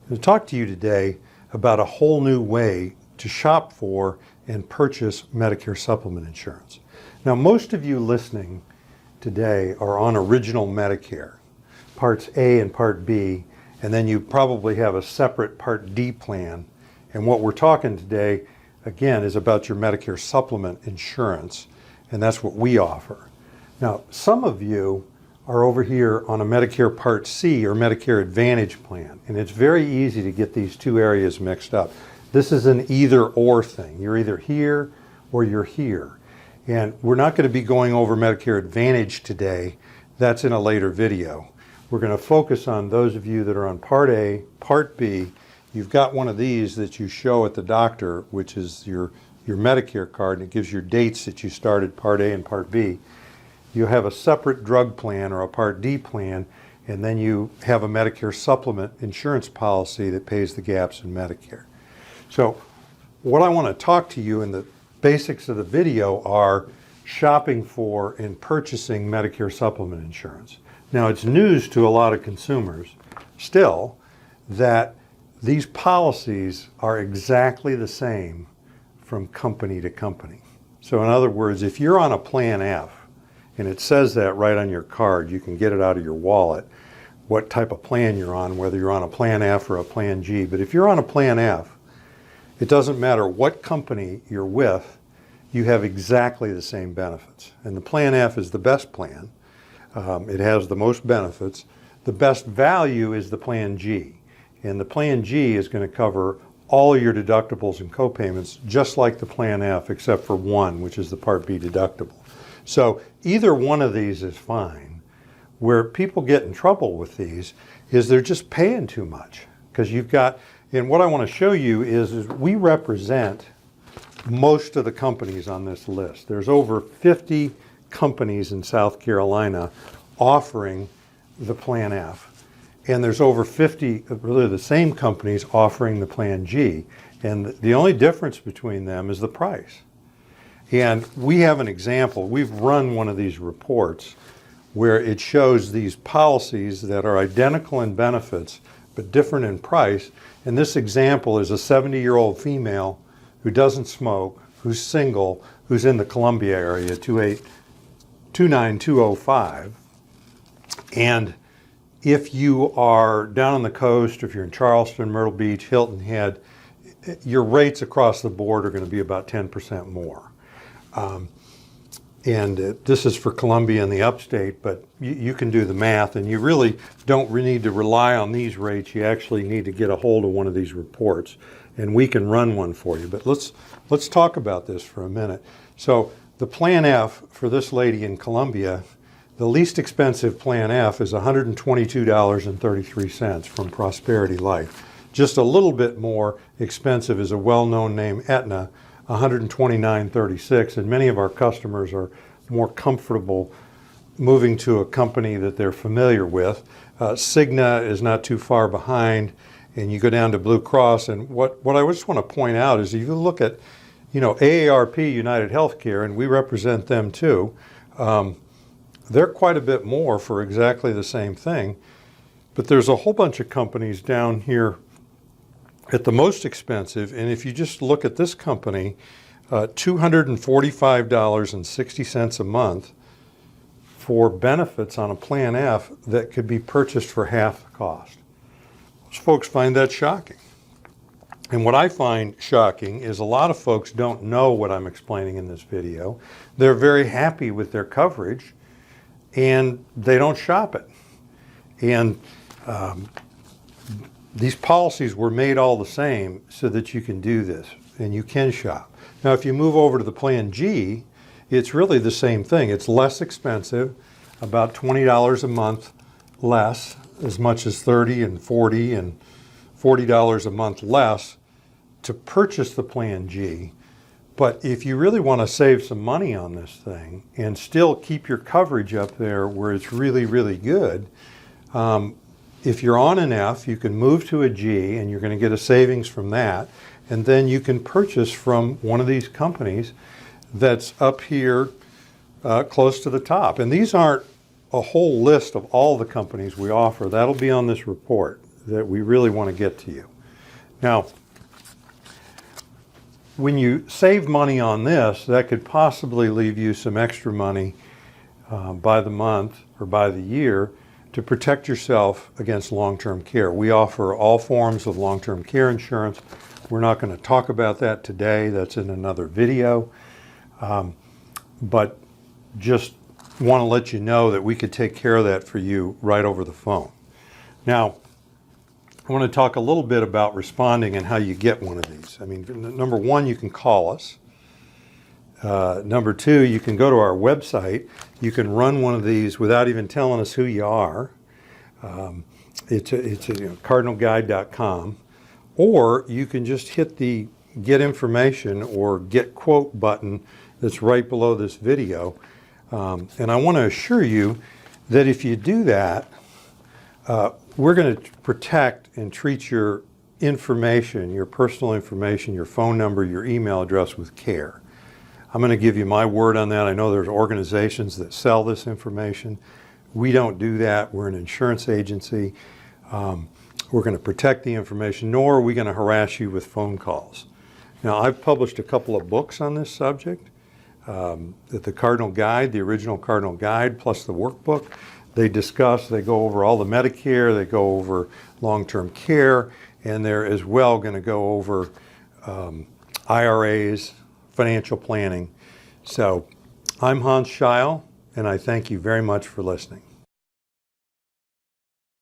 I'm going to talk to you today about a whole new way to shop for and purchase Medicare supplement insurance. Now, most of you listening today are on original Medicare, Parts A and Part B, and then you probably have a separate Part D plan. And what we're talking today, again, is about your Medicare supplement insurance, and that's what we offer. Now, some of you are over here on a Medicare Part C or Medicare Advantage plan, and it's very easy to get these two areas mixed up. This is an either-or thing. You're either here or you're here. And we're not going to be going over Medicare Advantage today. That's in a later video. We're going to focus on those of you that are on Part A, Part B. You've got one of these that you show at the doctor, which is your Medicare card, and it gives your dates that you started Part A and Part B. You have a separate drug plan or a Part D plan, and then you have a Medicare supplement insurance policy that pays the gaps in Medicare. So what I want to talk to you in the basics of the video are shopping for and purchasing Medicare supplement insurance. Now, it's news to a lot of consumers still that these policies are exactly the same from company to company. So in other words, if you're on a Plan F, and it says that right on your card, you can get it out of your wallet, what type of plan you're on, whether you're on a Plan F or a Plan G. But if you're on a Plan F, it doesn't matter what company you're with, you have exactly the same benefits. And the Plan F is the best plan. It has the most benefits. The best value is the Plan G. And the Plan G is going to cover all your deductibles and copayments, just like the Plan F, except for one, which is the Part B deductible. So either one of these is fine. Where people get in trouble with these is they're just paying too much. Because you've got, and what I want to show you is we represent most of the companies on this list. There's over 50 companies in South Carolina offering the Plan F. And there's over 50, really the same companies offering the Plan G. And the only difference between them is the price. And we have an example. We've run one of these reports where it shows these policies that are identical in benefits but different in price. And this example is a 70-year-old female who doesn't smoke, who's single, who's in the Columbia area, 29205. And if you are down on the coast, or if you're in Charleston, Myrtle Beach, Hilton Head, your rates across the board are going to be about 10% more. This is for Columbia and the upstate, but you can do the math, and you really don't need to rely on these rates. You actually need to get a hold of one of these reports, and we can run one for you. But let's talk about this for a minute. So the Plan F for this lady in Columbia, the least expensive Plan F is $122.33 from Prosperity Life. Just a little bit more expensive is a well-known name, Aetna, $129.36, and many of our customers are more comfortable moving to a company that they're familiar with. Cigna is not too far behind, and you go down to Blue Cross. And what I just want to point out is if you look at, AARP, United Healthcare, and we represent them too, they're quite a bit more for exactly the same thing. But there's a whole bunch of companies down here at the most expensive, and if you just look at this company, $245.60 a month for benefits on a Plan F that could be purchased for half the cost. Most folks find that shocking. And what I find shocking is a lot of folks don't know what I'm explaining in this video. They're very happy with their coverage, and they don't shop it. And these policies were made all the same so that you can do this and you can shop. Now, if you move over to the Plan G, it's really the same thing. It's less expensive, about $20 a month less, as much as $30 and $40 and $40 a month less to purchase the Plan G. But if you really want to save some money on this thing and still keep your coverage up there where it's really, really good, if you're on an F, you can move to a G, and you're going to get a savings from that. And then you can purchase from one of these companies that's up here close to the top. And these aren't a whole list of all the companies we offer. That'll be on this report. that we really want to get to you. Now, when you save money on this, that could possibly leave you some extra money by the month or by the year to protect yourself against long-term care. We offer all forms of long-term care insurance. We're not going to talk about that today. That's in another video. But just want to let you know that we could take care of that for you right over the phone. Now, I want to talk a little bit about responding and how you get one of these. I mean, number one, you can call us. Number two, you can go to our website. You can run one of these without even telling us who you are. It's cardinalguide.com. Or you can just hit the Get Information or Get Quote button that's right below this video. And I want to assure you that if you do that, we're going to protect and treat your information, your personal information, your phone number, your email address with care. I'm going to give you my word on that. I know there's organizations that sell this information. We don't do that. We're an insurance agency. We're going to protect the information, nor are we going to harass you with phone calls. Now, I've published a couple of books on this subject. The Cardinal Guide, the original Cardinal Guide, plus the workbook. They go over all the Medicare, they go over long-term care, and they're as well going to go over IRAs, financial planning. So I'm Hans Scheil, and I thank you very much for listening.